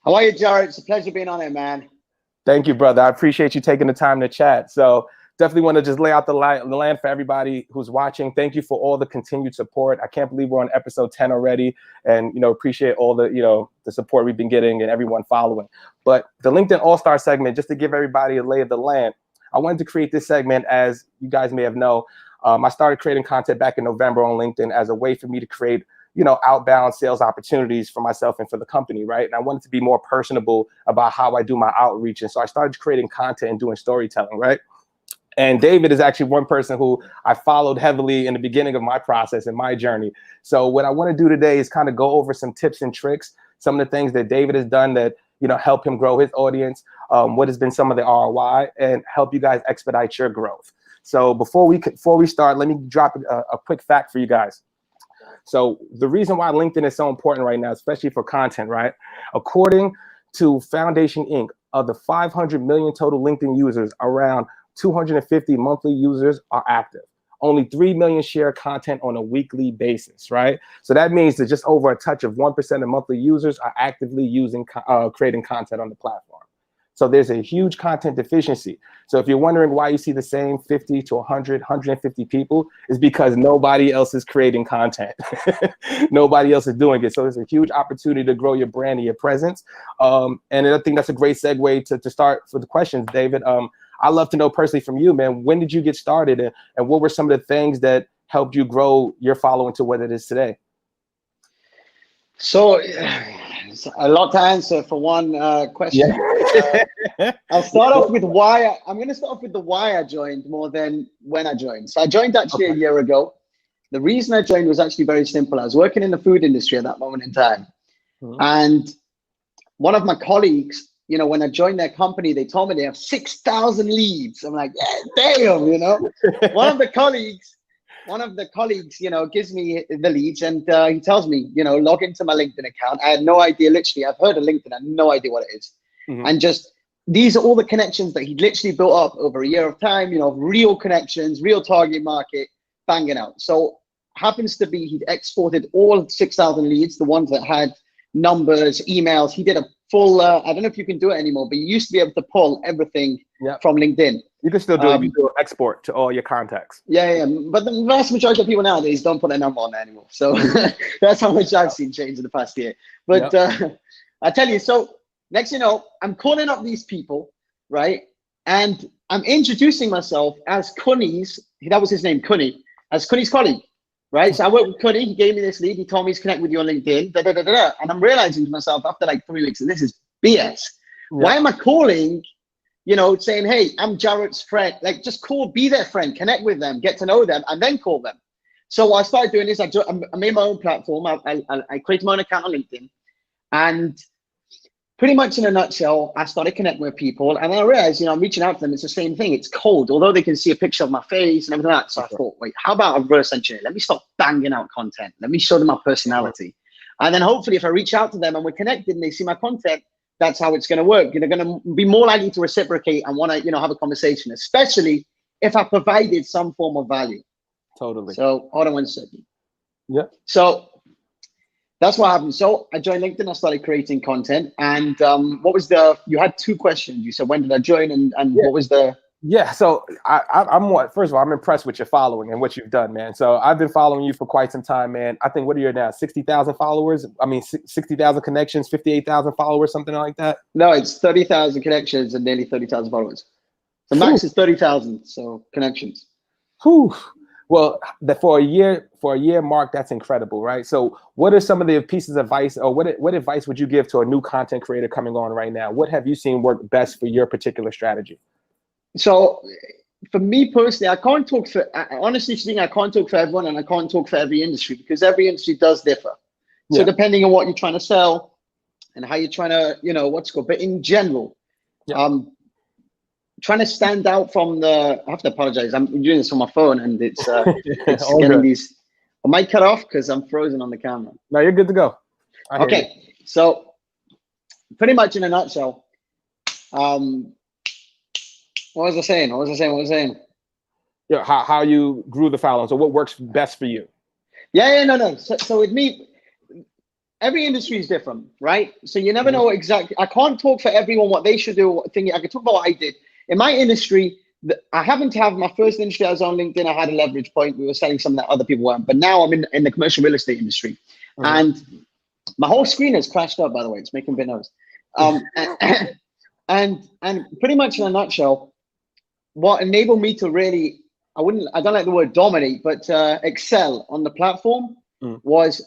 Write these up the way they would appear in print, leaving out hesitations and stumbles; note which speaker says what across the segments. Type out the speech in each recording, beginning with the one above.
Speaker 1: How are you, Jared? It's a pleasure being on here, man.
Speaker 2: Thank you, brother. I appreciate you taking the time to chat. So definitely want to just lay out the land for everybody who's watching. Thank you for all the continued support. I can't believe we're on episode 10 already, and appreciate all the the support we've been getting and everyone following. But the LinkedIn All-Star segment, just to give everybody a lay of the land, I wanted to create this segment, as you guys may have known. I started creating content back in November on LinkedIn as a way for me to create outbound sales opportunities for myself and for the company, right? And I wanted to be more personable about how I do my outreach. And so I started creating content and doing storytelling, right? And David is actually one person who I followed heavily in the beginning of my process and my journey. So what I want to do today is kind of go over some tips and tricks, some of the things that David has done that, help him grow his audience, what has been some of the ROI, and help you guys expedite your growth. So before we start, let me drop a quick fact for you guys. So the reason why LinkedIn is so important right now, especially for content, right? According to Foundation Inc., of the 500 million total LinkedIn users, around 250 monthly users are active. Only 3 million share content on a weekly basis, right? So that means that just over a touch of 1% of monthly users are actively creating content on the platform. So there's a huge content deficiency. So if you're wondering why you see the same 50 to 100, 150 people, is because nobody else is creating content. Nobody else is doing it. So there's a huge opportunity to grow your brand and your presence. And I think that's a great segue to start for the questions, David. I'd love to know personally from you, man, when did you get started, and what were some of the things that helped you grow your following to what it is today?
Speaker 1: So a lot to answer for one question.
Speaker 2: Yeah.
Speaker 1: I'll start off with why. I'm going to start off with the why I joined more than when I joined. So I joined actually a year ago. The reason I joined was actually very simple. I was working in the food industry at that moment in time. Mm-hmm. And one of my colleagues, when I joined their company, they told me they have 6,000 leads. I'm like, yeah, damn, One of the colleagues, gives me the leads, and he tells me, log into my LinkedIn account. I had no idea, literally. I've heard of LinkedIn. I had no idea what it is. Mm-hmm. And just, these are all the connections that he'd literally built up over a year of time, real connections, real target market, banging out. So happens to be, he'd exported all 6,000 leads, the ones that had numbers, emails. He did a full, I don't know if you can do it anymore, but you used to be able to pull everything from LinkedIn.
Speaker 2: You can still do it. You do export to all your contacts.
Speaker 1: Yeah. But the vast majority of people nowadays don't put a number on there anymore. So that's how much I've seen change in the past year. But I tell you, so next, I'm calling up these people, right? And I'm introducing myself as Kunni's, that was his name, Kunni, as Kunni's colleague, right? So I worked with Kunni. He gave me this lead. He told me he's connect with you on LinkedIn. And I'm realizing to myself after like 3 weeks, this is BS. Yeah. Why am I calling, saying, hey, I'm Jared's friend? Like, just be their friend, connect with them, get to know them, and then call them. So I started doing this. I made my own platform. I created my own account on LinkedIn. And pretty much in a nutshell, I started connecting with people. And then I realized, I'm reaching out to them. It's the same thing. It's cold, although they can see a picture of my face and everything like that. So I thought, wait, how about a reverse engineer? Let me start banging out content. Let me show them my personality. And then hopefully if I reach out to them and we're connected and they see my content, that's how it's going to work. They're going to be more likely to reciprocate and want to, have a conversation, especially if I provided some form of value.
Speaker 2: Totally.
Speaker 1: So hold on 1 second.
Speaker 2: Yeah.
Speaker 1: So that's what happened. So I joined LinkedIn. I started creating content. And you had 2 questions. You said, when did I join? And what was the...
Speaker 2: Yeah, so first of all, I'm impressed with your following and what you've done, man. So I've been following you for quite some time, man. I think, what are you now, 60,000 followers? 60,000 connections, 58,000 followers, something like that?
Speaker 1: No, it's 30,000 connections and nearly 30,000 followers. The max is 30,000, so connections.
Speaker 2: Whew. Well, for a year mark, that's incredible, right? So what are some of the pieces of advice, or what advice would you give to a new content creator coming on right now? What have you seen work best for your particular strategy?
Speaker 1: So for me personally, honestly speaking, I can't talk for everyone, and I can't talk for every industry, because every industry does differ. So depending on what you're trying to sell and how you're trying to, but in general, trying to stand out from I have to apologize. I'm doing this on my phone and it's getting good. These, I might cut off because I'm frozen on the camera.
Speaker 2: No, you're good to go.
Speaker 1: Okay. So pretty much in a nutshell, what was I saying?
Speaker 2: Yeah, how you grew the following. So what works best for you?
Speaker 1: No. So with me, every industry is different, right? So you never know exactly. I can't talk for everyone what they should do. What thing I can talk about what I did in my industry. I happened to have my first industry. I was on LinkedIn. I had a leverage point. We were selling something that other people weren't. But now I'm in the commercial real estate industry, and my whole screen has crashed up. By the way, it's making a bit noise. And pretty much in a nutshell, what enabled me to really, I don't like the word dominate, but excel on the platform was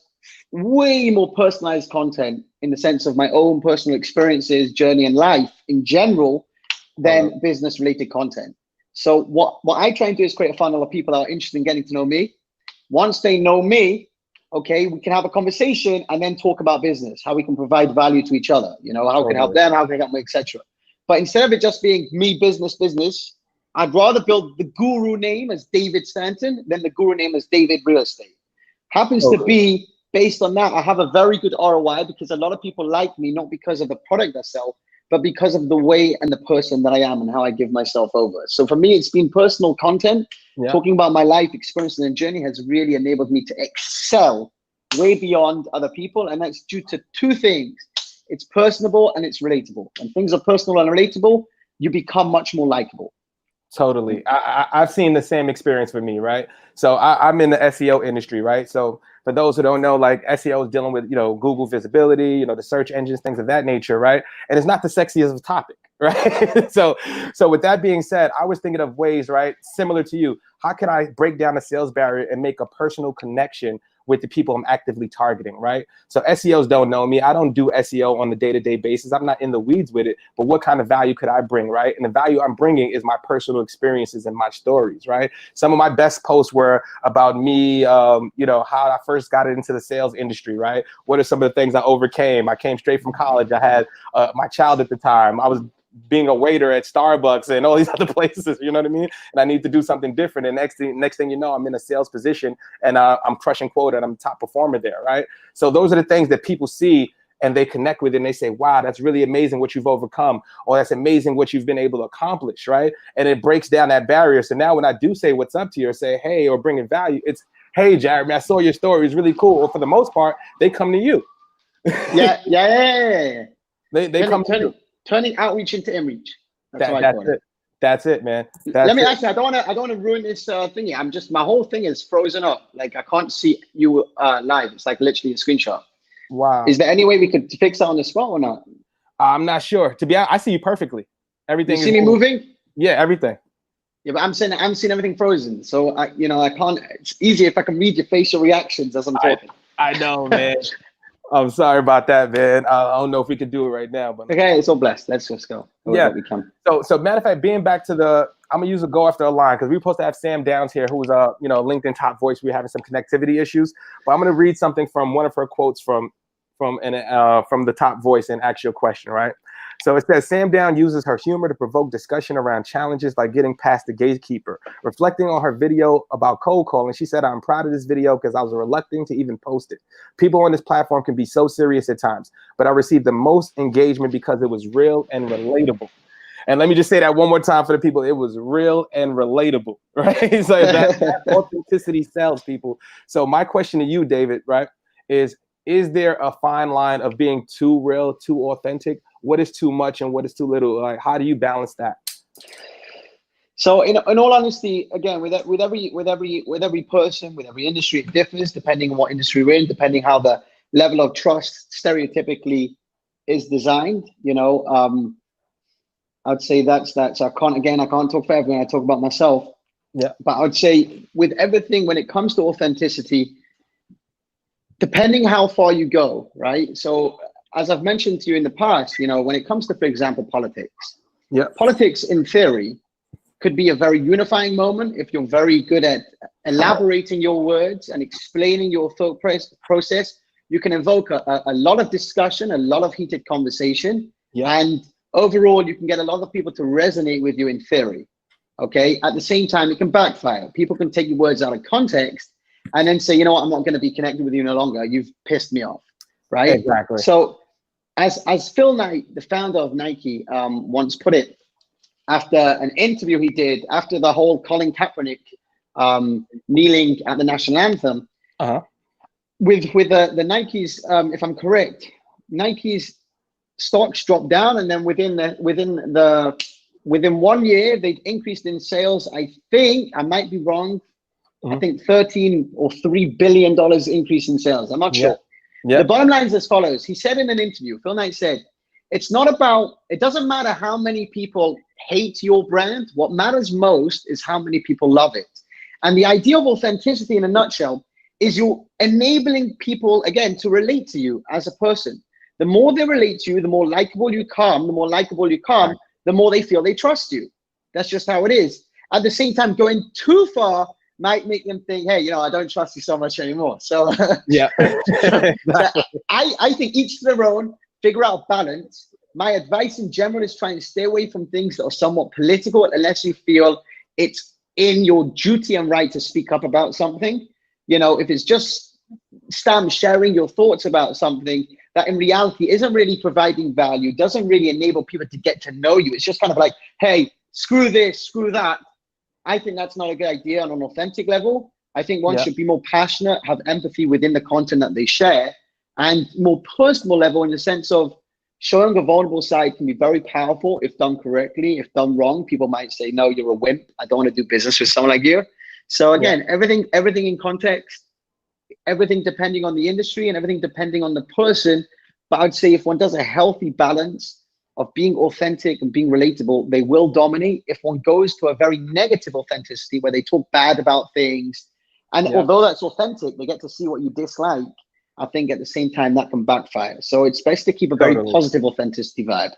Speaker 1: way more personalized content in the sense of my own personal experiences, journey, and life in general than business related content. So what I try and do is create a funnel of people that are interested in getting to know me. Once they know me, okay, we can have a conversation and then talk about business, how we can provide value to each other, you know, how can I help them, how can I help them, etc. But instead of it just being me, business, I'd rather build the guru name as David Stanton than the guru name as David Real Estate. Happens to be based on that, I have a very good ROI because a lot of people like me, not because of the product I sell, but because of the way and the person that I am and how I give myself over. So for me, it's been personal content. Talking about my life experiences and journey has really enabled me to excel way beyond other people. And that's due to two things. It's personable and it's relatable. When things are personal and relatable, you become much more likable.
Speaker 2: Totally. I've seen the same experience for me, right? So I'm in the SEO industry, right? So for those who don't know, like SEO is dealing with, you know, Google visibility, you know, the search engines, things of that nature, right? And it's not the sexiest of topic, right? So with that being said, I was thinking of ways, right, similar to you. How can I break down the sales barrier and make a personal connection with the people I'm actively targeting, right? So SEOs don't know me. I don't do SEO on the day-to-day basis. I'm not in the weeds with it, but what kind of value could I bring, right? And the value I'm bringing is my personal experiences and my stories, right? Some of my best posts were about me, you know, how I first got into the sales industry, right? What are some of the things I overcame? I came straight from college. I had my child at the time. I was being a waiter at Starbucks and all these other places, you know what I mean? And I need to do something different. And next thing you know, I'm in a sales position and I'm crushing quota and I'm the top performer there, right? So those are the things that people see and they connect with it and they say, wow, that's really amazing what you've overcome, or that's amazing what you've been able to accomplish, right? And it breaks down that barrier. So now when I do say what's up to you or say, hey, or bringing value, it's, hey, Jared, man, I saw your story. It's really cool. Or for the most part, they come to you.
Speaker 1: Yeah.
Speaker 2: They come to you.
Speaker 1: Turning outreach into inreach.
Speaker 2: That's it, man.
Speaker 1: Let me ask you, I don't want to ruin this thingy. My whole thing is frozen up. Like I can't see you live. It's like literally a screenshot.
Speaker 2: Wow.
Speaker 1: Is there any way we could fix that on the spot or not?
Speaker 2: I'm not sure. To be honest, I see you perfectly. Everything.
Speaker 1: You see me moving?
Speaker 2: Yeah, everything.
Speaker 1: Yeah, but I'm seeing everything frozen. So I can't. It's easier if I can read your facial reactions as I'm talking.
Speaker 2: I know, man. I'm sorry about that, man. I don't know if we could do it right now, but
Speaker 1: okay, it's all blessed. Let's just go.
Speaker 2: Yeah,
Speaker 1: we can.
Speaker 2: So matter of fact, being back to I'm gonna use a go after a line because we're supposed to have Sam Downs here, who's a LinkedIn top voice. We're having some connectivity issues, but I'm gonna read something from one of her quotes from the top voice and ask you a question, right? So it says, Sam Down uses her humor to provoke discussion around challenges like getting past the gatekeeper. Reflecting on her video about cold calling, she said, I'm proud of this video because I was reluctant to even post it. People on this platform can be so serious at times, but I received the most engagement because it was real and relatable. And let me just say that one more time for the people. It was real and relatable, right? So that authenticity sells, people. So my question to you, David, right, is there a fine line of being too real, too authentic? What is too much and what is too little? Like, how do you balance that?
Speaker 1: So in all honesty, again, with every person, with every industry, it differs depending on what industry we're in, depending how the level of trust stereotypically is designed. I'd say that's I can't talk for everyone. I talk about myself.
Speaker 2: Yeah.
Speaker 1: But I'd say with everything, when it comes to authenticity, depending how far you go, right? So as I've mentioned to you in the past, when it comes to, for example, politics, politics in theory could be a very unifying moment if you're very good at elaborating your words and explaining your thought process. You can evoke a lot of discussion, a lot of heated conversation, and overall, you can get a lot of people to resonate with you in theory. Okay. At the same time, it can backfire. People can take your words out of context and then say, you know what, I'm not going to be connected with you no longer. You've pissed me off, right?
Speaker 2: Exactly.
Speaker 1: So as Phil Knight, the founder of Nike, once put it, after an interview he did, after the whole Colin Kaepernick kneeling at the national anthem, with the Nikes, if I'm correct, Nike's stocks dropped down, and then within 1 year they've increased in sales. I think, I might be wrong, I think 13 or $3 billion increase in sales. I'm not sure. The bottom line is as follows. He said in an interview, Phil Knight said, it doesn't matter how many people hate your brand. What matters most is how many people love it. And the idea of authenticity in a nutshell is you're enabling people, again, to relate to you as a person. The more they relate to you, the more likable you come. The more likable you come, the more they feel they trust you. That's just how it is. At the same time, going too far might make them think, hey, I don't trust you so much anymore. So
Speaker 2: yeah,
Speaker 1: I think each to their own, figure out balance. My advice in general is trying to stay away from things that are somewhat political unless you feel it's in your duty and right to speak up about something. If it's just sharing your thoughts about something that in reality isn't really providing value, doesn't really enable people to get to know you. It's just kind of like, hey, screw this, screw that. I think that's not a good idea on an authentic level. I think one should be more passionate, have empathy within the content that they share, and more personal level in the sense of showing a vulnerable side can be very powerful if done correctly. If done wrong, people might say, no, you're a wimp. I don't want to do business with someone like you. So again, everything in context, everything depending on the industry and everything depending on the person. But I'd say if one does a healthy balance of being authentic and being relatable, they will dominate. If one goes to a very negative authenticity where they talk bad about things, and although that's authentic, they get to see what you dislike, I think at the same time that can backfire. So it's best to keep a very positive authenticity vibe.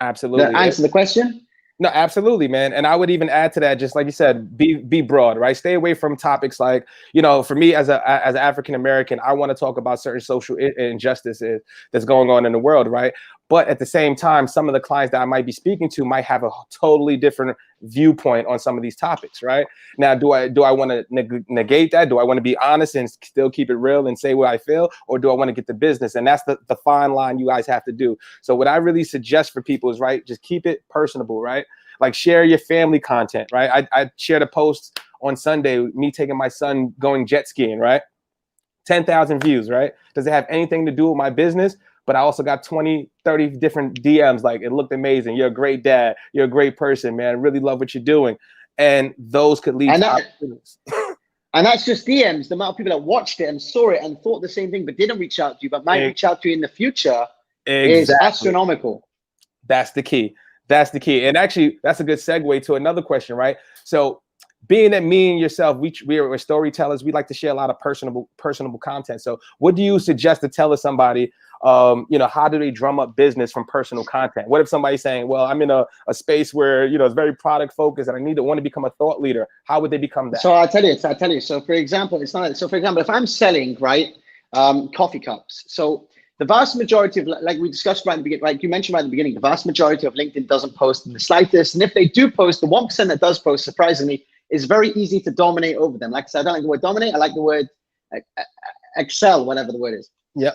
Speaker 2: Absolutely.
Speaker 1: Does that answer the question?
Speaker 2: No, absolutely, man. And I would even add to that, just like you said, be broad, right? Stay away from topics like, for me as an African American, I want to talk about certain social injustices that's going on in the world, right? But at the same time, some of the clients that I might be speaking to might have a totally different viewpoint on some of these topics, right? Now, do I want to negate that? Do I want to be honest and still keep it real and say what I feel? Or do I want to get the business? And that's the fine line you guys have to do. So what I really suggest for people is, right, just keep it personable, right? Like share your family content, right? I shared a post on Sunday, me taking my son going jet skiing, right? 10,000 views, right? Does it have anything to do with my business? But I also got 20, 30 different DMs. Like, it looked amazing. You're a great dad. You're a great person, man. I really love what you're doing. And those could lead to opportunities.
Speaker 1: And that's just DMs. The amount of people that watched it and saw it and thought the same thing, but didn't reach out to you, but might reach out to you in the future is astronomical.
Speaker 2: That's the key. That's the key. And actually, that's a good segue to another question, right? So being that me and yourself, we're storytellers, we like to share a lot of personable content. So what do you suggest to tell somebody, how do they drum up business from personal content? What if somebody's saying, well, I'm in a space where, it's very product focused and I want to become a thought leader. How would they become that?
Speaker 1: So I'll tell you. So for example, if I'm selling, right, coffee cups. So the vast majority of, like we discussed right at the beginning, like you mentioned right at the beginning, the vast majority of LinkedIn doesn't post in the slightest. And if they do post, the 1% that does post, surprisingly, is very easy to dominate over them. Like I said, I don't like the word dominate. I like the word excel, whatever the word is.
Speaker 2: Yeah.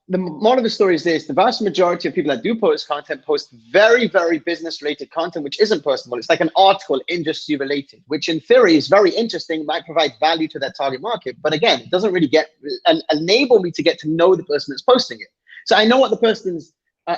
Speaker 1: The moral of the story is this: the vast majority of people that do post content post very, very business related content, which isn't personal. It's like an article, industry related, which in theory is very interesting, might provide value to that target market. But again, it doesn't really enable me to get to know the person that's posting it. So I know what the person's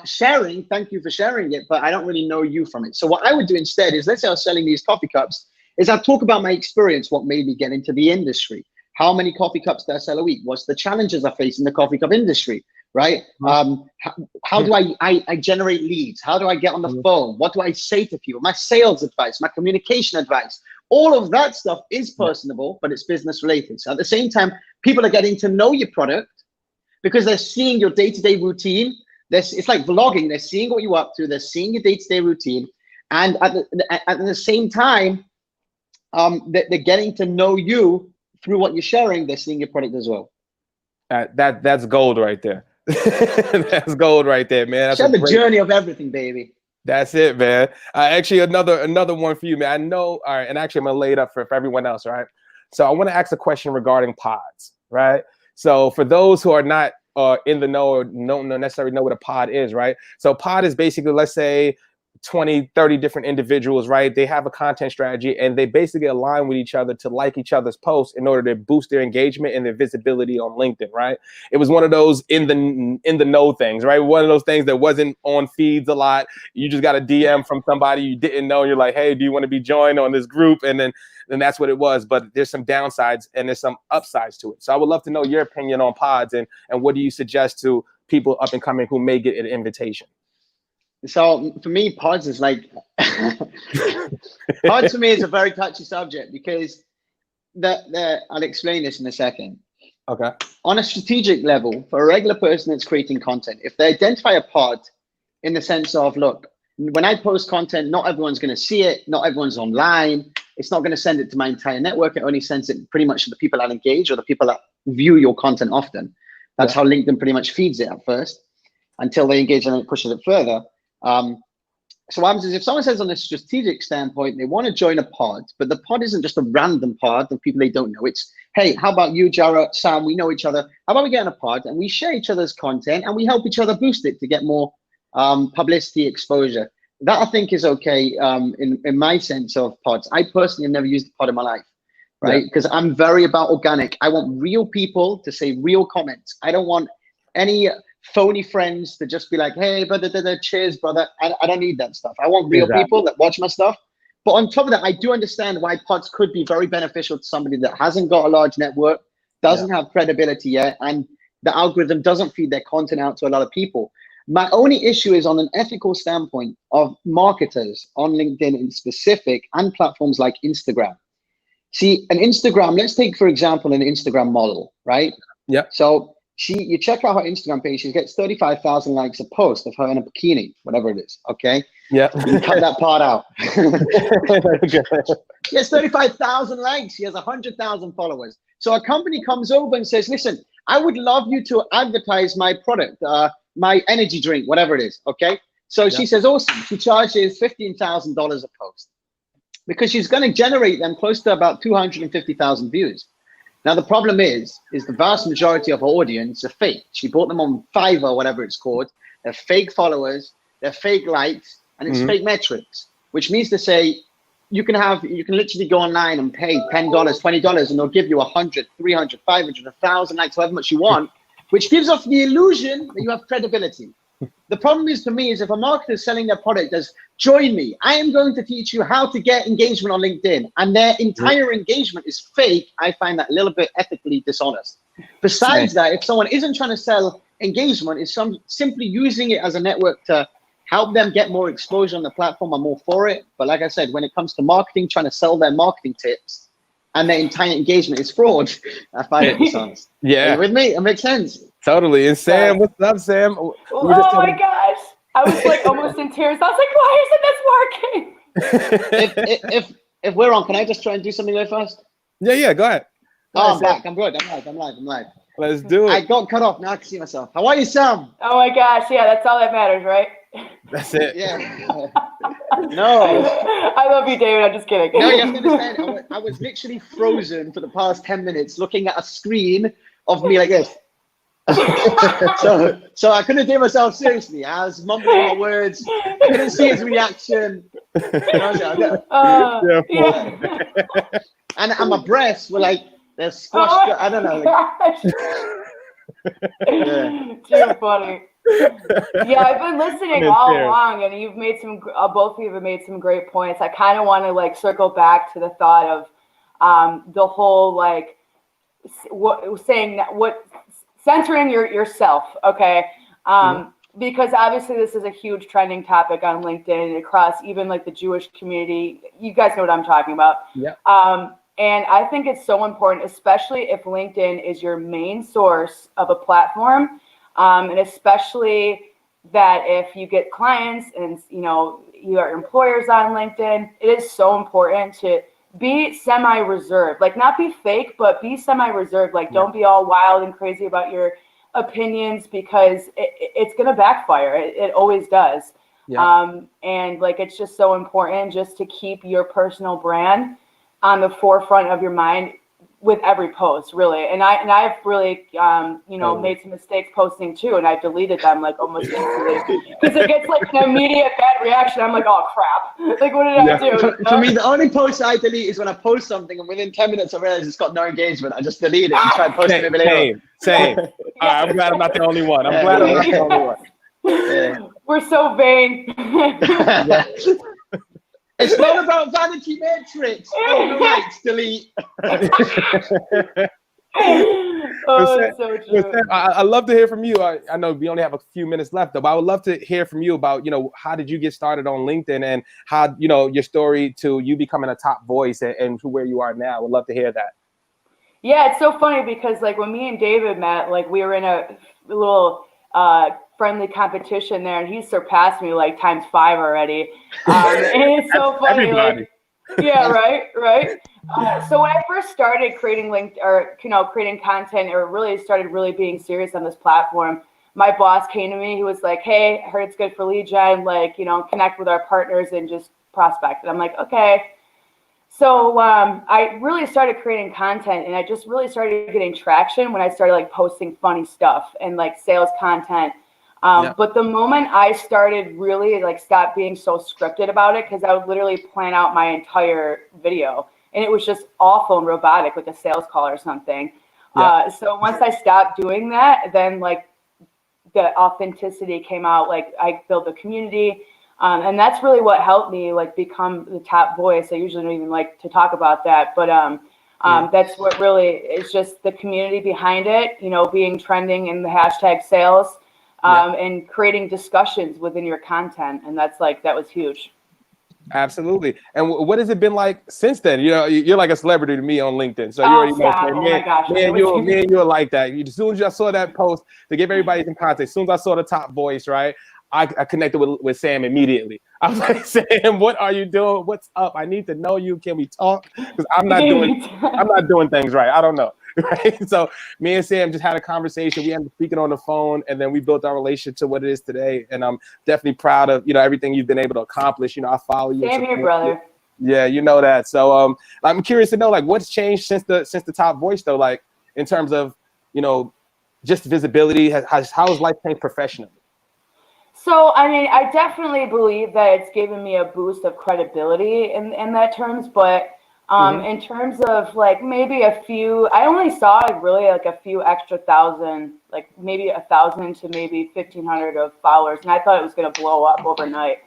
Speaker 1: sharing. Thank you for sharing it, but I don't really know you from it. So what I would do instead is, let's say I was selling these coffee cups, is I'd talk about my experience, what made me get into the industry. How many coffee cups do I sell a week? What's the challenges I face in the coffee cup industry, right? How do I generate leads? How do I get on the phone? What do I say to people? My sales advice, my communication advice, all of that stuff is personable, but it's business related. So at the same time, people are getting to know your product because they're seeing your day-to-day routine. It's like vlogging. They're seeing what you're up to. They're seeing your day-to-day routine. And at the same time, they're getting to know you through what you're sharing. They're seeing your product as well.
Speaker 2: That's gold right there. That's gold right there, man. That's
Speaker 1: share the journey of everything, baby.
Speaker 2: That's it, man. Actually, another one for you, man. I know. All right, and actually, I'm gonna lay it up for everyone else, right? So I want to ask a question regarding pods, right? So for those who are not in the know or don't necessarily know what a pod is, right? So pod is basically, let's say, 20, 30 different individuals, right? They have a content strategy and they basically align with each other to like each other's posts in order to boost their engagement and their visibility on LinkedIn, right? It was one of those in the know things, right? One of those things that wasn't on feeds a lot. You just got a DM from somebody you didn't know. And you're like, hey, do you want to be joined on this group? And then that's what it was. But there's some downsides and there's some upsides to it. So I would love to know your opinion on pods and what do you suggest to people up and coming who may get an invitation?
Speaker 1: So for me, pods is like pods for me is a very touchy subject because I'll explain this in a second.
Speaker 2: Okay.
Speaker 1: On a strategic level, for a regular person that's creating content, if they identify a pod in the sense of, look, when I post content, not everyone's going to see it, not everyone's online, it's not going to send it to my entire network, it only sends it pretty much to the people that engage or the people that view your content often. That's how LinkedIn pretty much feeds it at first until they engage and then it pushes it further. So what happens is if someone says on a strategic standpoint, they want to join a pod, but the pod isn't just a random pod of people they don't know. It's, hey, how about you, Jarrett, Sam, we know each other. How about we get in a pod and we share each other's content and we help each other boost it to get more publicity exposure. That I think is okay in my sense of pods. I personally have never used a pod in my life, right? Because I'm very about organic. I want real people to say real comments. I don't want any phony friends to just be like, hey, brother, cheers, brother. I don't need that stuff. I want real people that watch my stuff. But on top of that, I do understand why pods could be very beneficial to somebody that hasn't got a large network, doesn't have credibility yet, and the algorithm doesn't feed their content out to a lot of people. My only issue is on an ethical standpoint of marketers on LinkedIn in specific and platforms like Instagram. See, an Instagram, let's take, for example, an Instagram model, right?
Speaker 2: Yeah.
Speaker 1: So you check out her Instagram page, she gets 35,000 likes a post of her in a bikini, whatever it is, okay?
Speaker 2: Yeah.
Speaker 1: You cut that part out. She has 35,000 likes, she has 100,000 followers. So a company comes over and says, listen, I would love you to advertise my product, my energy drink, whatever it is, okay? So she says, awesome. She charges $15,000 a post because she's going to generate them close to about 250,000 views. Now, the problem is the vast majority of her audience are fake. She bought them on Fiverr, whatever it's called. They're fake followers, they're fake likes, and it's fake metrics, which means to say you can literally go online and pay $10, $20, and they'll give you 100, 300, 500, 1,000 likes, however much you want, which gives off the illusion that you have credibility. The problem is, to me, is if a marketer is selling their product as, join me, I am going to teach you how to get engagement on LinkedIn, and their entire engagement is fake, I find that a little bit ethically dishonest. Besides that, if someone isn't trying to sell engagement, is simply using it as a network to help them get more exposure on the platform, I'm all for it. But like I said, when it comes to marketing, trying to sell their marketing tips, and their entire engagement is fraud, I find it dishonest.
Speaker 2: Yeah.
Speaker 1: Are you with me? It makes sense.
Speaker 2: Totally. And Sam, what's up, Sam?
Speaker 3: Oh my gosh. I was like almost in tears. I was like, why isn't this working?
Speaker 1: If we're on, can I just try and do something there first?
Speaker 2: Yeah, go ahead.
Speaker 1: I'm back. I'm good. I'm live.
Speaker 2: Let's do it.
Speaker 1: I got cut off. Now I can see myself. How are you, Sam?
Speaker 3: Oh my gosh. Yeah, that's all that matters, right?
Speaker 2: That's it.
Speaker 1: Yeah. No.
Speaker 3: I love you, David. I'm just kidding.
Speaker 1: No, you have to understand. I was literally frozen for the past 10 minutes looking at a screen of me like this. so I couldn't take myself seriously. I was mumbling my words. I couldn't see his reaction. And my breasts were like, they're squashed. I don't know.
Speaker 3: Too funny. Yeah, I've been listening all along, and you've made both of you have made some great points. I kind of want to like circle back to the thought of the whole like centering yourself, okay? Because obviously this is a huge trending topic on LinkedIn across even like the Jewish community. You guys know what I'm talking about.
Speaker 2: Yeah.
Speaker 3: And I think it's so important, especially if LinkedIn is your main source of a platform. And especially that if you get clients and, you know, you are employers on LinkedIn, it is so important to be semi-reserved, like not be fake, but be semi-reserved. Like don't be all wild and crazy about your opinions because it's going to backfire. It always does. Yeah. And like, it's just so important just to keep your personal brand on the forefront of your mind with every post, really. And I've really, you know, made some mistakes posting too, and I deleted them like almost instantly because it gets like an immediate bad reaction. I'm like, oh crap, like what did I do?
Speaker 1: For me, the only post I delete is when I post something and within 10 minutes I realize it's got no engagement. I just delete it and try posting it later.
Speaker 2: Same. I'm glad I'm not the only one. I'm glad I'm not the only one.
Speaker 1: Yeah.
Speaker 3: We're so vain.
Speaker 1: It's not about vanity metrics. Oh, right, delete.
Speaker 3: Oh, so true.
Speaker 2: I love to hear from you. I know we only have a few minutes left, though, but I would love to hear from you about, you know, how did you get started on LinkedIn and how, you know, your story to you becoming a top voice and to where you are now. I would love to hear that.
Speaker 3: Yeah, it's so funny because like when me and David met, like we were in a little friendly competition there, and he surpassed me like times 5 already. And it's so funny.
Speaker 2: Everybody.
Speaker 3: Like, yeah, right. So when I first started creating creating content, or really started really being serious on this platform, my boss came to me. He was like, "Hey, I heard it's good for lead gen. Like, you know, connect with our partners and just prospect." And I'm like, "Okay." So I really started creating content, and I just really started getting traction when I started like posting funny stuff and like sales content. But the moment I started really like stop being so scripted about it, because I would literally plan out my entire video and it was just awful and robotic, like a sales call or something. So once I stopped doing that, then like the authenticity came out. Like I built a community, and that's really what helped me like become the top voice. I usually don't even like to talk about that, but that's what really is, just the community behind it, you know, being trending in the hashtag sales. And creating discussions within your content. And that was huge.
Speaker 2: Absolutely. And what has it been like since then? You know, you're like a celebrity to me on LinkedIn. So you already know. Me and you are like that. As soon as I saw that post to give everybody some context, as soon as I saw the top voice, right, I connected with Sam immediately. I was like, Sam, what are you doing? What's up? I need to know you. Can we talk? Because I'm not doing things right. I don't know. Right. So me and Sam just had a conversation. We ended up speaking on the phone, and then we built our relationship to what it is today. And I'm definitely proud of, you know, everything you've been able to accomplish. You know, I follow you.
Speaker 3: Same here, brother.
Speaker 2: Yeah, you know that. So I'm curious to know, like, what's changed since the top voice, though, like in terms of, you know, just visibility. How has life changed professionally?
Speaker 3: So, I mean, I definitely believe that it's given me a boost of credibility in that terms, but in terms of like maybe a few, I only saw really like a few extra thousand, like maybe 1,000 to maybe 1,500 of followers, and I thought it was going to blow up overnight.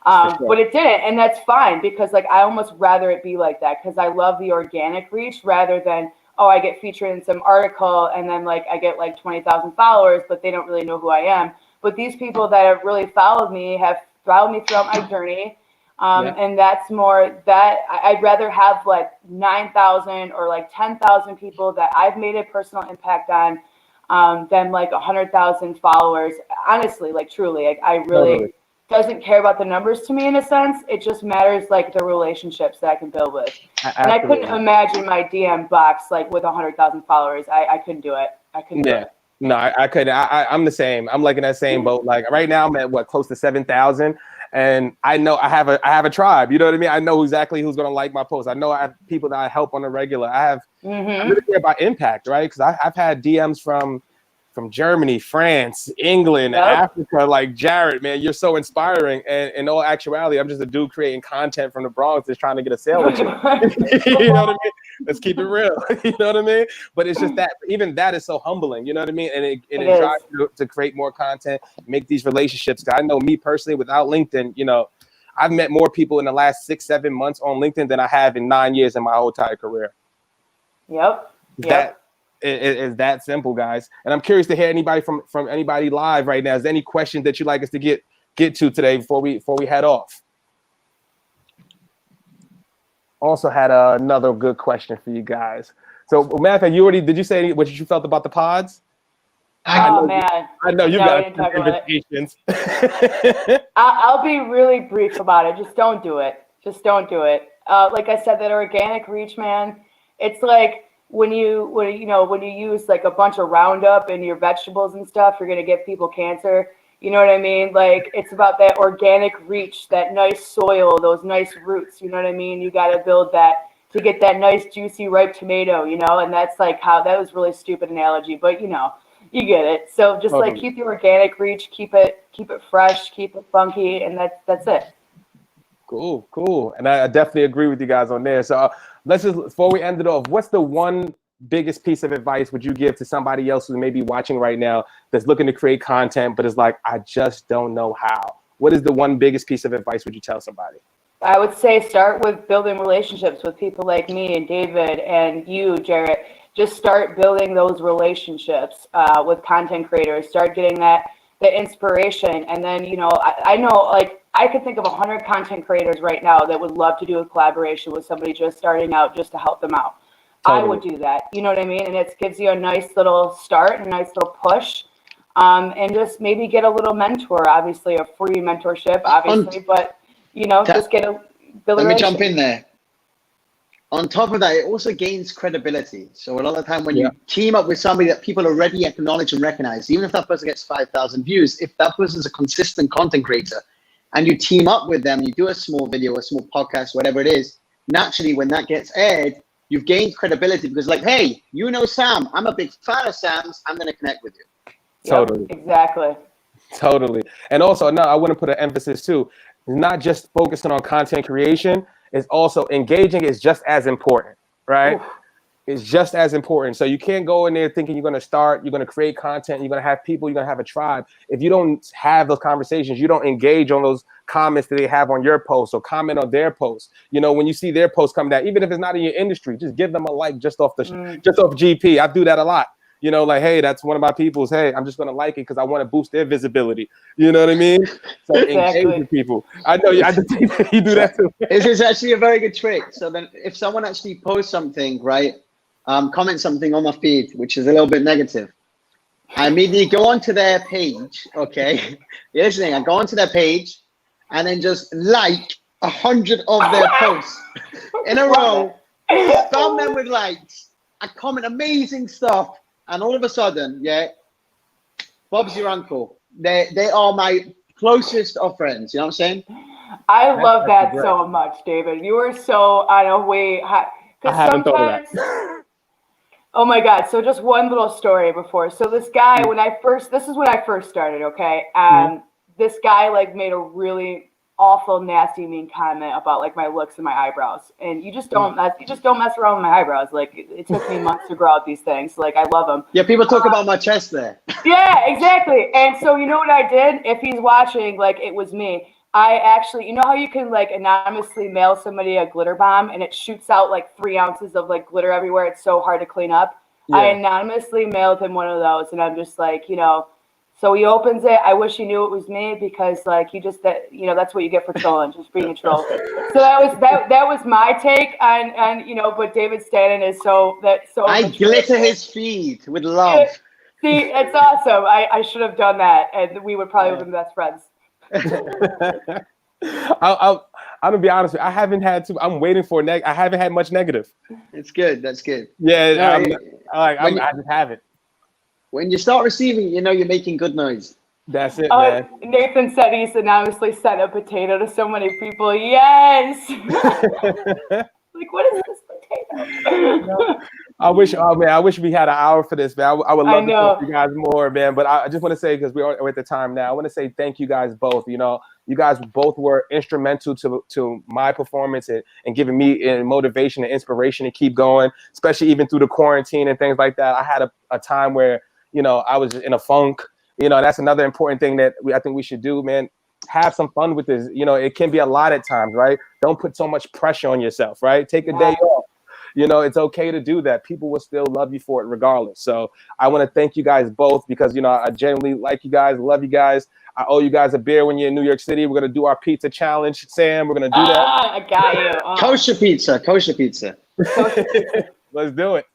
Speaker 3: But it didn't, and that's fine, because like I almost rather it be like that, because I love the organic reach rather than, oh, I get featured in some article and then like I get like 20,000 followers, but they don't really know who I am. But these people that have really followed me have followed me throughout my journey. And that's more that I'd rather have like 9,000 or like 10,000 people that I've made a personal impact on than like 100,000 followers. Honestly, like truly, like, I really doesn't care about the numbers to me in a sense. It just matters like the relationships that I can build with. And I couldn't imagine my DM box like with 100,000 followers. I couldn't do it. I couldn't do it.
Speaker 2: No, I couldn't. I'm the same. I'm like in that same boat. Like right now I'm at what, close to 7,000. And I know I have a tribe. You know what I mean? I know exactly who's gonna like my post. I know I have people that I help on a regular. I really care about impact, right? Because I've had DMs from Germany, France, England, Africa. Like, Jared, man, you're so inspiring. And in all actuality, I'm just a dude creating content from the Bronx that's trying to get a sale with you. You know what I mean? Let's keep it real. You know what I mean? But it's just that even that is so humbling. You know what I mean? And it drives you to create more content, make these relationships. I know me personally, without LinkedIn, you know, I've met more people in the last 6-7 months on LinkedIn than I have in 9 years in my whole entire career. That is that simple, guys. And I'm curious to hear anybody from anybody live right now. Is there any questions that you'd like us to get to today before we head off? Also had another good question for you guys. So, Matthew, did you say what you felt about the pods?
Speaker 3: Oh, man.
Speaker 2: I know you got invitations.
Speaker 3: I'll be really brief about it. Just don't do it. Just don't do it. Like I said, that organic reach, man, it's like when you use like a bunch of Roundup in your vegetables and stuff, you're going to give people cancer. You know what I mean? Like, it's about that organic reach, that nice soil, those nice roots. You know what I mean? You got to build that to get that nice juicy ripe tomato, you know, and that's like how that was really stupid analogy, but you know, you get it. So just like keep your organic reach, keep it fresh, keep it funky, and that's it.
Speaker 2: Cool. And I definitely agree with you guys on there. So let's just, before we end it off, what's the one biggest piece of advice would you give to somebody else who may be watching right now that's looking to create content, but is like, I just don't know how? What is the one biggest piece of advice would you tell somebody?
Speaker 3: I would say start with building relationships with people like me and David and you, Jarrett. Just start building those relationships with content creators. Start getting the inspiration. And then, you know, I know, like, I could think of 100 content creators right now that would love to do a collaboration with somebody just starting out just to help them out. Totally. I would do that. You know what I mean? And it gives you a nice little start and a nice little push. And just maybe get a little mentor, obviously a free mentorship, obviously, but you know, just build a
Speaker 1: Let me jump in there. On top of that, it also gains credibility. So a lot of the time when you team up with somebody that people already acknowledge and recognize, even if that person gets 5,000 views, if that person's a consistent content creator and you team up with them, you do a small video, a small podcast, whatever it is, naturally when that gets aired, you've gained credibility because like, hey, you know Sam, I'm a big fan of Sam's, I'm going to connect with you.
Speaker 2: Totally.
Speaker 3: Yep, exactly.
Speaker 2: Totally. And also, no, I want to put an emphasis too. Not just focusing on content creation, it's also engaging is just as important, right? Ooh. It's just as important. So you can't go in there thinking you're going to start, you're going to create content, you're going to have people, you're going to have a tribe. If you don't have those conversations, you don't engage on those comments that they have on your post or comment on their posts. You know, when you see their posts come down, even if it's not in your industry, just give them a like just off GP. I do that a lot. You know, like, hey, that's one of my people's. Hey, I'm just going to like it because I want to boost their visibility. You know what I mean? So engage with people. I know you do that too.
Speaker 1: This is actually a very good trick. So then if someone actually posts something, right, comment something on my feed, which is a little bit negative, I immediately go onto their page, okay? You're listening, I go onto their page and then just like 100 of their posts in a row, spam them with likes. I comment amazing stuff. And all of a sudden, Bob's your uncle. They are my closest of friends. You know what I'm saying?
Speaker 3: I love that so much, David. You are so on a way high.
Speaker 2: I haven't thought of that.
Speaker 3: Oh my God. So just one little story before. So this guy, this is when I first started, okay? This guy like made a really awful, nasty, mean comment about like my looks and my eyebrows. And you just don't mess around with my eyebrows. Like it took me months to grow out these things. Like I love them.
Speaker 1: Yeah, people talk about my chest there.
Speaker 3: Yeah, exactly. And so you know what I did? If he's watching, like it was me. I actually, you know how you can like anonymously mail somebody a glitter bomb and it shoots out like 3 ounces of like glitter everywhere. It's so hard to clean up. Yeah. I anonymously mailed him one of those, and I'm just like, you know. So he opens it. I wish he knew it was me because, like, that's what you get for trolling, just being a troll. So that was my take on But David Stanton is so.
Speaker 1: I glitter his feed with love.
Speaker 3: See, it's awesome. I should have done that, and we would probably have been best friends.
Speaker 2: I'm gonna be honest with you. I haven't had to. I'm waiting for I haven't had much negative.
Speaker 1: It's good. That's good.
Speaker 2: Yeah, I just haven't.
Speaker 1: When you start receiving, you know you're making good noise.
Speaker 2: That's it, man.
Speaker 3: Nathan said he's anonymously sent a potato to so many people. Yes. Like, what is this potato?
Speaker 2: I wish we had an hour for this, man. I would love to talk to you guys more, man. But I just want to say, because we're at the time now, I want to say thank you guys both. You know, you guys both were instrumental to my performance and giving me motivation and inspiration to keep going, especially even through the quarantine and things like that. I had a time where, you know, I was in a funk. You know, that's another important thing that I think we should do, man. Have some fun with this. You know, it can be a lot at times, right? Don't put so much pressure on yourself, right? Take a day off. You know, it's okay to do that. People will still love you for it regardless. So I want to thank you guys both because, you know, I genuinely like you guys, love you guys. I owe you guys a beer when you're in New York City. We're going to do our pizza challenge, Sam. We're going to do that.
Speaker 3: I got you.
Speaker 1: Kosher pizza.
Speaker 2: Let's do it.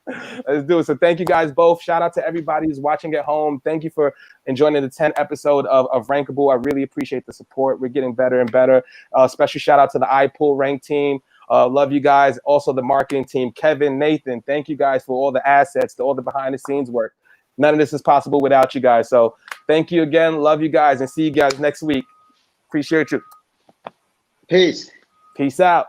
Speaker 2: So thank you guys both. Shout out to everybody who's watching at home. Thank you for enjoying the 10th episode of Rankable. I really appreciate the support. We're getting better and better. Special shout out to the iPullRank team. Love you guys. Also the marketing team, Kevin, Nathan. Thank you guys for all the assets, all the behind the scenes work. None of this is possible without you guys. So thank you again. Love you guys and see you guys next week. Appreciate you.
Speaker 1: Peace.
Speaker 2: Peace out.